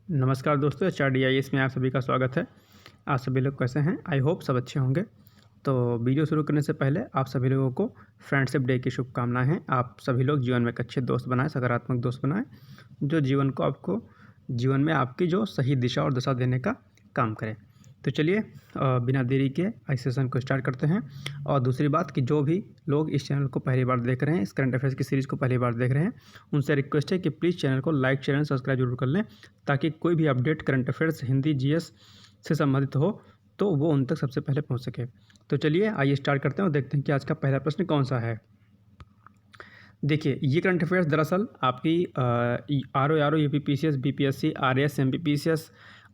नमस्कार दोस्तों, HRDIS में आप सभी का स्वागत है। आप सभी लोग कैसे हैं? आई होप सब अच्छे होंगे। तो वीडियो शुरू करने से पहले आप सभी लोगों को फ्रेंडशिप डे की शुभकामनाएं हैं। आप सभी लोग जीवन में एक अच्छे दोस्त बनाएं, सकारात्मक दोस्त बनाएं, जो जीवन में आपकी जो सही दिशा और दशा देने का काम करें। तो चलिए बिना देरी के इस सेशन को स्टार्ट करते हैं। और दूसरी बात कि जो भी लोग इस चैनल को पहली बार देख रहे हैं, इस करंट अफेयर्स की सीरीज़ को पहली बार देख रहे हैं, उनसे रिक्वेस्ट है कि प्लीज़ चैनल को लाइक, शेयर एंड सब्सक्राइब जरूर कर लें, ताकि कोई भी update current affairs Hindi GS से संबंधित हो तो वो उन तक सबसे पहले पहुँच सके। तो चलिए आइए स्टार्ट करते हैं और देखते हैं कि आज का पहला प्रश्न कौन सा है। देखिए, ये करंट अफेयर्स दरअसल आपकी RO, UPPCS, BPSC, RAS, MPPCS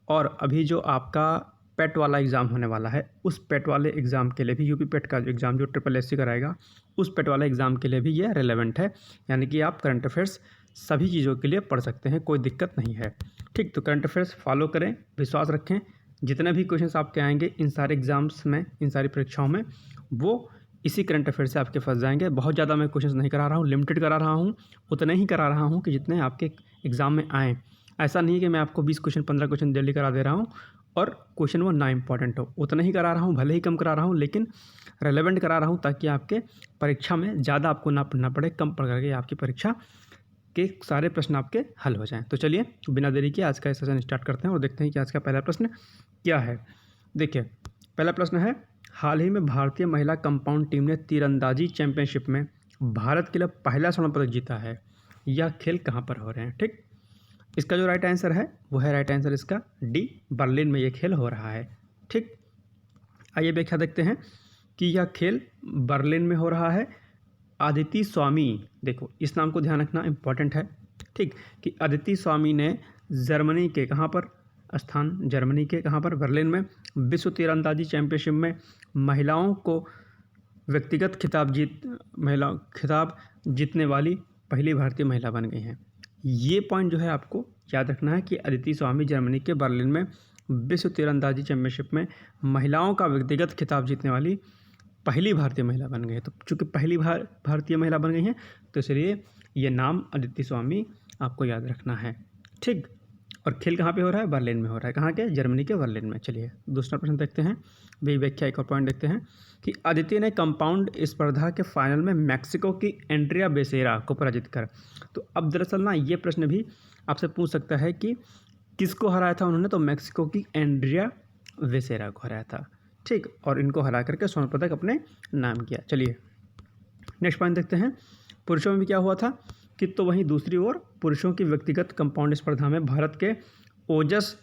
और अभी जो आपका पेट वाला एग्ज़ाम होने वाला है, उस पेट वाले एग्ज़ाम के लिए भी यूपी पेट का एग्ज़ाम जो SSSC कराएगा, उस पेट वाले एग्ज़ाम के लिए भी ये रेलेवेंट है। यानी कि आप करंट अफेयर्स सभी चीज़ों के लिए पढ़ सकते हैं, कोई दिक्कत नहीं है। ठीक, तो करंट अफेयर्स फॉलो करें, विश्वास रखें। जितने भी क्वेश्चंस आपके आएंगे इन सारे एग्ज़ाम्स में, इन सारी परीक्षाओं में, वो इसी करंट अफेयर से आपके फंस जाएंगे। बहुत ज़्यादा मैं क्वेश्चंस नहीं करा रहा हूँ, लिमिटेड करा रहा हूँ, उतने ही करा रहा हूँ कि जितने आपके एग्ज़ाम में आएँ। ऐसा नहीं है कि मैं आपको 20 क्वेश्चन 15 क्वेश्चन जल्दी करा दे रहा हूँ और क्वेश्चन वो ना इम्पॉर्टेंट हो, उतना ही करा रहा हूँ। भले ही कम करा रहा हूँ, लेकिन रेलेवेंट करा रहा हूँ, ताकि आपके परीक्षा में ज़्यादा आपको ना पढ़ना पड़े, कम पढ़ करके आपकी परीक्षा के सारे प्रश्न आपके हल हो जाएँ। तो चलिए बिना देरी के आज का सेशन स्टार्ट करते हैं और देखते हैं कि आज का पहला प्रश्न क्या है। देखिए, पहला प्रश्न है, हाल ही में भारतीय महिला कंपाउंड टीम ने तीरंदाजी चैंपियनशिप में भारत के लिए पहला स्वर्ण पदक जीता है। यह खेल कहाँ पर हो रहे हैं? ठीक, इसका जो राइट आंसर है वो है राइट आंसर इसका डी, बर्लिन में ये खेल हो रहा है। ठीक, आइए व्याख्या देखते हैं कि यह खेल बर्लिन में हो रहा है। अदिति स्वामी, देखो इस नाम को ध्यान रखना इंपॉर्टेंट है। ठीक, कि अदिति स्वामी ने जर्मनी के कहाँ पर जर्मनी के कहाँ पर, बर्लिन में विश्व तीरंदाजी चैंपियनशिप में महिलाओं को व्यक्तिगत खिताब जीतने वाली पहली भारतीय महिला बन गई हैं। ये पॉइंट जो है आपको याद रखना है कि अदिति स्वामी जर्मनी के बर्लिन में विश्व तीरंदाजी चैंपियनशिप में महिलाओं का व्यक्तिगत खिताब जीतने वाली पहली भारतीय महिला बन गई है। तो चूँकि पहली भारतीय महिला बन गई हैं, तो इसलिए ये नाम अदिति स्वामी आपको याद रखना है। ठीक, और खेल कहाँ पे हो रहा है? बर्लिन में हो रहा है। कहाँ के? जर्मनी के बर्लिन में। चलिए दूसरा प्रश्न देखते हैं, भी व्याख्या एक और पॉइंट देखते हैं कि अदिति ने कंपाउंड स्पर्धा के फाइनल में मैक्सिको की एंड्रिया बेसेरा को पराजित कर। तो अब दरअसल ना ये प्रश्न भी आपसे पूछ सकता है कि किसको हराया था उन्होंने? तो मैक्सिको की एंड्रिया बेसेरा को हराया था। ठीक, और इनको हरा करके स्वर्ण पदक अपने नाम किया। चलिए नेक्स्ट पॉइंट देखते हैं, पुरुषों में भी क्या हुआ था कि तो वहीं दूसरी ओर पुरुषों की व्यक्तिगत कंपाउंड स्पर्धा में भारत के ओजस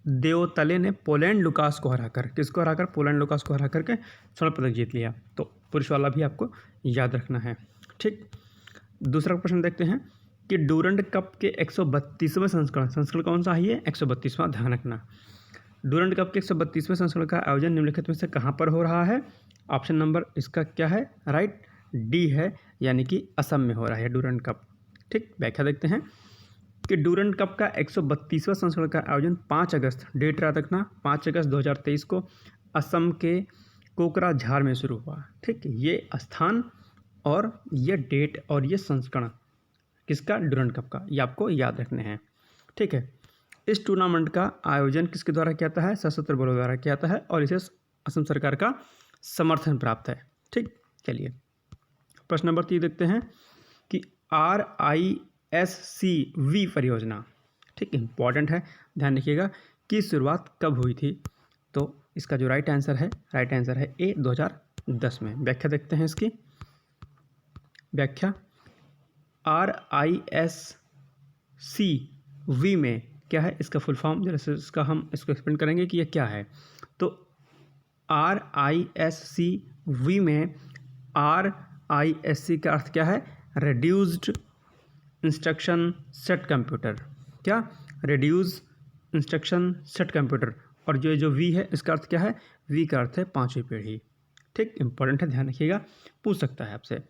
देओतले ने पोलैंड लुकास को हराकर, किसको हराकर? पोलैंड लुकास को हरा करके स्वर्ण पदक जीत लिया। तो पुरुष वाला भी आपको याद रखना है। ठीक, दूसरा प्रश्न देखते हैं कि डूरंड कप के 132वें संस्करण कौन सा है? ये 132वां, ध्यान रखना। डूरंड कप के 132वें संस्करण का आयोजन निम्नलिखित में से कहाँ पर हो रहा है? ऑप्शन नंबर इसका क्या है? राइट, डी है, यानी कि असम में हो रहा है डूरंड कप। ठीक, व्याख्या देखते हैं कि डूरंड कप का 132वां संस्करण का आयोजन 5 अगस्त, डेट याद रखना, 5 अगस्त 2023 को असम के कोकराझार में शुरू हुआ। ठीक, ये स्थान और ये डेट और ये संस्करण किसका? डूरंड कप का, ये आपको याद रखने हैं। ठीक है, इस टूर्नामेंट का आयोजन किसके द्वारा किया जाता है? सशस्त्र बलों द्वारा किया जाता है और इसे असम सरकार का समर्थन प्राप्त है। ठीक, चलिए प्रश्न नंबर 3 देखते हैं कि RISC-V परियोजना, ठीक, इंपॉर्टेंट है, ध्यान रखिएगा, की शुरुआत कब हुई थी? तो इसका जो राइट आंसर है ए, 2010 में। व्याख्या देखते हैं इसकी। व्याख्या, RISC-V में क्या है? इसका फुल फॉर्म जैसे इसका हम इसको एक्सप्लेन करेंगे कि ये क्या है। तो RISC-V में RISC का अर्थ क्या है? Reduced instruction set computer. क्या? Reduce instruction set computer. और जो V है इसका अर्थ क्या है? V का अर्थ है 5वीं पीढ़ी। ठीक, इंपॉर्टेंट है, ध्यान रखिएगा, पूछ सकता है आपसे।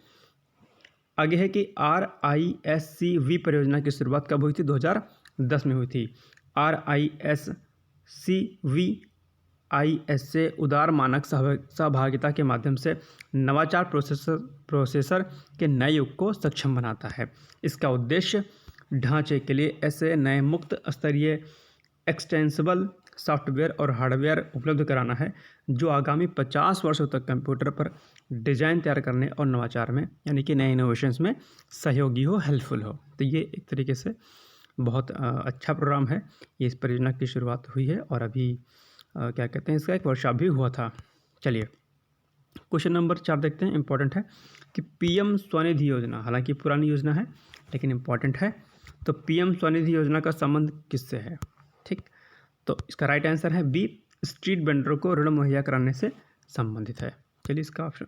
आगे है कि RISC-V परियोजना की शुरुआत कब हुई थी? 2010 में हुई थी। RISC-V ISA उदार मानक सहभागिता के माध्यम से नवाचार प्रोसेसर के नए युग को सक्षम बनाता है। इसका उद्देश्य ढांचे के लिए ऐसे नए मुक्त स्तरीय एक्सटेंसिबल सॉफ्टवेयर और हार्डवेयर उपलब्ध कराना है जो आगामी 50 वर्षों तक कंप्यूटर पर डिज़ाइन तैयार करने और नवाचार में यानी कि नए इनोवेशंस में सहयोगी हो, हेल्पफुल हो। तो ये एक तरीके से बहुत अच्छा प्रोग्राम है। ये इस परियोजना की शुरुआत हुई है और अभी क्या कहते हैं, इसका एक वर्कशॉप भी हुआ था। चलिए क्वेश्चन नंबर 4 देखते हैं। इंपॉर्टेंट है कि पीएम स्वनिधि योजना, हालांकि पुरानी योजना है लेकिन इम्पॉर्टेंट है। तो पीएम स्वनिधि योजना का संबंध किससे है? ठीक, तो इसका राइट आंसर है बी, स्ट्रीट वेंडरों को ऋण मुहैया कराने से संबंधित है। चलिए इसका ऑप्शन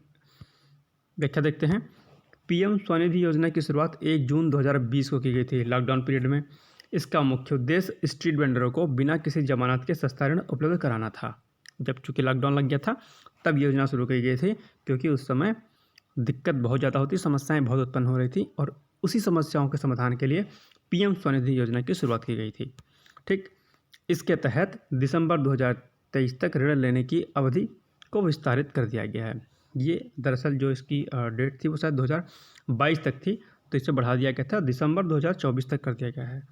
व्याख्या देखते हैं। पीएम स्वनिधि योजना की शुरुआत 1 जून 2020 को की गई थी, लॉकडाउन पीरियड में। इसका मुख्य उद्देश्य स्ट्रीट वेंडरों को बिना किसी जमानत के सस्ता ऋण उपलब्ध कराना था। जब चूँकि लॉकडाउन लग गया था तब योजना शुरू की गई थी, क्योंकि उस समय दिक्कत बहुत ज़्यादा होती, समस्याएं बहुत उत्पन्न हो रही थी और उसी समस्याओं के समाधान के लिए पीएम स्वनिधि योजना की शुरुआत की गई थी। ठीक, इसके तहत दिसंबर 2023 तक ऋण लेने की अवधि को विस्तारित कर दिया गया है। ये दरअसल जो इसकी डेट थी वो शायद 2022 तक थी, तो इसे बढ़ा दिया गया था, दिसंबर 2024 तक कर दिया गया है।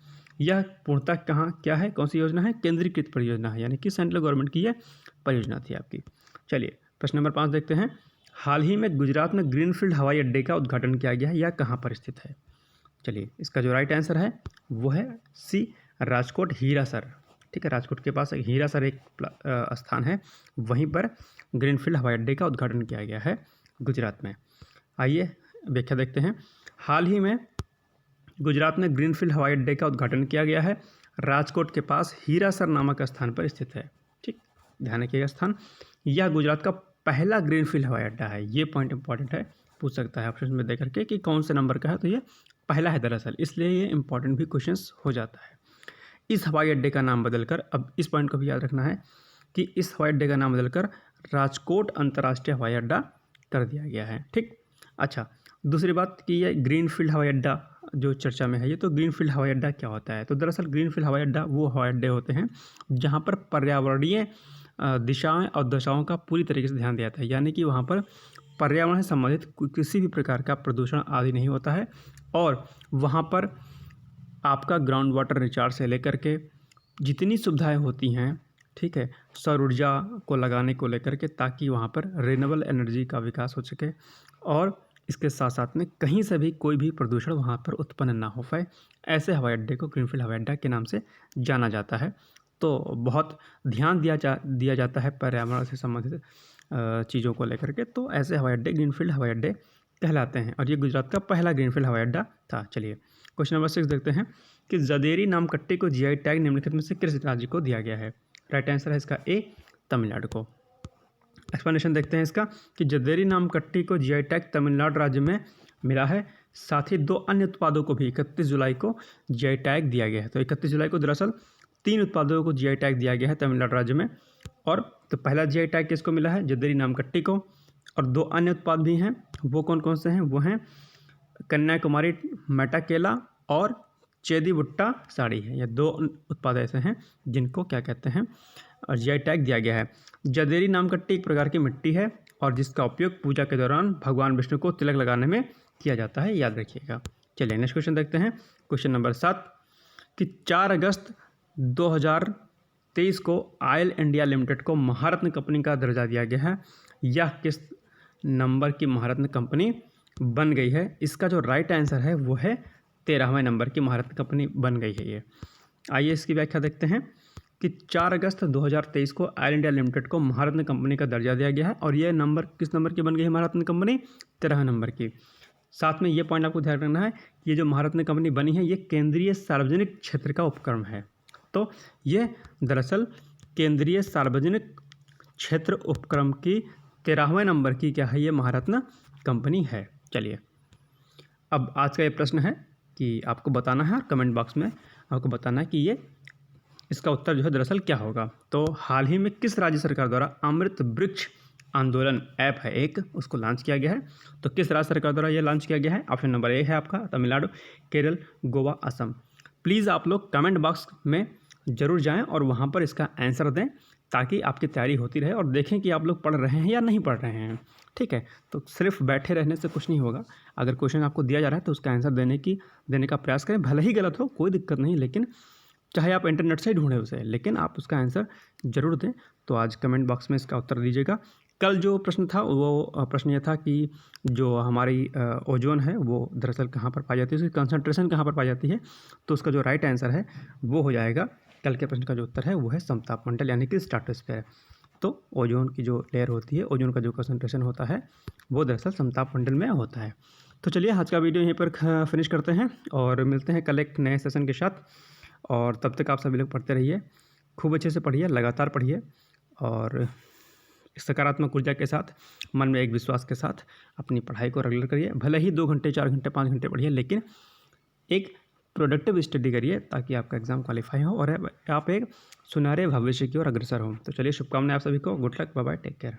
यह पूर्णतः कहाँ क्या है, कौन सी योजना है? केंद्रीकृत परियोजना है, यानी कि सेंट्रल गवर्नमेंट की यह परियोजना थी आपकी। चलिए प्रश्न नंबर 5 देखते हैं। हाल ही में गुजरात में ग्रीनफील्ड हवाई अड्डे का उद्घाटन किया गया है, यह कहाँ पर स्थित है? चलिए इसका जो राइट आंसर है वो है सी, राजकोट हीरासर। ठीक है, राजकोट के पास हीरासर एक स्थान है, वहीं पर ग्रीनफील्ड हवाई अड्डे का उद्घाटन किया गया है गुजरात में। आइए व्याख्या देखते हैं। हाल ही में गुजरात में ग्रीनफील्ड हवाई अड्डे का उद्घाटन किया गया है, राजकोट के पास हीरासर नामक स्थान पर स्थित है। ठीक, ध्यान रखिएगा स्थान। यह गुजरात का पहला ग्रीनफील्ड हवाई अड्डा है। ये पॉइंट इंपॉर्टेंट है, पूछ सकता है ऑप्शन में देकर के कि कौन से नंबर का है, तो ये पहला है दरअसल, इसलिए ये इंपॉर्टेंट भी क्वेश्चन हो जाता है। इस हवाई अड्डे का नाम बदलकर, अब इस पॉइंट को भी याद रखना है कि इस हवाई अड्डे का नाम बदलकर राजकोट अंतर्राष्ट्रीय हवाई अड्डा कर दिया गया है। ठीक, अच्छा दूसरी बात कि ये ग्रीनफील्ड हवाई अड्डा जो चर्चा में है, ये तो ग्रीनफील्ड हवाई अड्डा क्या होता है? तो दरअसल ग्रीनफील्ड हवाई अड्डा वो हवाई अड्डे होते हैं जहाँ पर पर्यावरणीय दिशाएं और दशाओं का पूरी तरीके से ध्यान दिया जाता है, यानी कि वहाँ पर पर्यावरण से संबंधित किसी भी प्रकार का प्रदूषण आदि नहीं होता है और वहाँ पर आपका ग्राउंड वाटर रिचार्ज से लेकर के जितनी सुविधाएं होती हैं, ठीक है, सौर ऊर्जा को लगाने को लेकर के, ताकि वहाँ पर रिन्यूएबल एनर्जी का विकास हो सके और इसके साथ साथ में कहीं से भी कोई भी प्रदूषण वहाँ पर उत्पन्न ना हो पाए, ऐसे हवाई अड्डे को ग्रीनफील्ड हवाई अड्डा के नाम से जाना जाता है। तो बहुत ध्यान दिया जाता है पर्यावरण से संबंधित चीज़ों को लेकर के, तो ऐसे हवाई अड्डे ग्रीनफील्ड हवाई अड्डे कहलाते हैं और ये गुजरात का पहला ग्रीनफील्ड हवाई अड्डा था। चलिए क्वेश्चन नंबर 6 देखते हैं कि जदेरी नाम कट्टी को जीआई टैग निम्नलिखित में से किस राज्य को दिया गया है? राइट आंसर है इसका ए, तमिलनाडु को। एक्सप्लेनेशन देखते हैं इसका कि जदेरी नाम कट्टी को जीआई टैग तमिलनाडु राज्य में मिला है, साथ ही 2 अन्य उत्पादों को भी 31 जुलाई को जीआई टैग दिया गया है। तो 31 जुलाई को दरअसल 3 उत्पादों को जीआई टैग दिया गया है तमिलनाडु राज्य में। और तो पहला जीआई टैग किसको मिला है? जदेरी नाम कट्टी को, और 2 अन्य उत्पाद भी हैं। वो कौन कौन से हैं? वो हैं कन्याकुमारी मेटाकेला और चेदीबुट्टा साड़ी है। ये 2 उत्पाद ऐसे हैं जिनको क्या कहते हैं, जीआई टैग दिया गया है। जदेरी नाम कट्टी एक प्रकार की मिट्टी है और जिसका उपयोग पूजा के दौरान भगवान विष्णु को तिलक लगाने में किया जाता है, याद रखिएगा। चलिए नेक्स्ट क्वेश्चन देखते हैं। क्वेश्चन नंबर 7 कि 4 अगस्त 2023 को ऑयल इंडिया लिमिटेड को महारत्न कंपनी का दर्जा दिया गया है। यह किस नंबर की महारत्न कंपनी बन गई है? इसका जो राइट आंसर है वो है 13वें नंबर की महारत्न कंपनी बन गई है ये। आइए इसकी व्याख्या देखते हैं कि 4 अगस्त 2023 को ऑयल इंडिया लिमिटेड को महारत्न कंपनी का दर्जा दिया गया है और ये नंबर किस नंबर की बन गई है महारत्न कंपनी? 13 नंबर की। साथ में ये पॉइंट आपको ध्यान रखना है, ये जो महारत्न कंपनी बनी है ये केंद्रीय सार्वजनिक क्षेत्र का उपक्रम है। तो ये दरअसल केंद्रीय सार्वजनिक क्षेत्र उपक्रम की 13वें नंबर की क्या है, ये महारत्न कंपनी है। चलिए अब आज का ये प्रश्न है कि आपको बताना है और कमेंट बॉक्स में आपको बताना है कि ये इसका उत्तर जो है दरअसल क्या होगा। तो हाल ही में किस राज्य सरकार द्वारा अमृत वृक्ष आंदोलन ऐप है एक, उसको लॉन्च किया गया है? तो किस राज्य सरकार द्वारा ये लॉन्च किया गया है? ऑप्शन नंबर ए है आपका तमिलनाडु, केरल, गोवा, असम। प्लीज़ आप लोग कमेंट बॉक्स में ज़रूर जाएं और वहां पर इसका आंसर दें ताकि आपकी तैयारी होती रहे और देखें कि आप लोग पढ़ रहे हैं या नहीं पढ़ रहे हैं। ठीक है, तो सिर्फ बैठे रहने से कुछ नहीं होगा। अगर क्वेश्चन आपको दिया जा रहा है तो उसका आंसर देने का प्रयास करें, भले ही गलत हो कोई दिक्कत नहीं, लेकिन चाहे आप इंटरनेट से ही ढूंढें उसे, लेकिन आप उसका आंसर ज़रूर दें। तो आज कमेंट बॉक्स में इसका उत्तर दीजिएगा। कल जो प्रश्न था वो प्रश्न ये था कि जो हमारी ओजोन है वो दरअसल कहाँ पर पाई जाती है, उसकी कंसंट्रेशन कहाँ पर पाई जाती है। तो उसका जो राइट आंसर है वो हो जाएगा, कल के प्रश्न का जो उत्तर है वो है समताप मंडल यानी कि स्ट्रेटोस्फीयर। तो ओजोन की जो लेयर होती है, ओजोन का जो कंसंट्रेशन होता है वो दरअसल समताप मंडल में होता है। तो चलिए आज का वीडियो यहीं पर फिनिश करते हैं और मिलते हैं कल एक नए सेशन के साथ। और तब तक आप सभी लोग पढ़ते रहिए, खूब अच्छे से पढ़िए, लगातार पढ़िए और सकारात्मक ऊर्जा के साथ, मन में एक विश्वास के साथ अपनी पढ़ाई को रेगुलर करिए। भले ही 2 घंटे 4 घंटे 5 घंटे पढ़िए, लेकिन एक प्रोडक्टिव स्टडी करिए ताकि आपका एग्ज़ाम क्वालिफाई हो और आप एक सुनहरे भविष्य की ओर अग्रसर हो। तो चलिए, शुभकामनाएं आप सभी को। Good luck, bye bye, take care.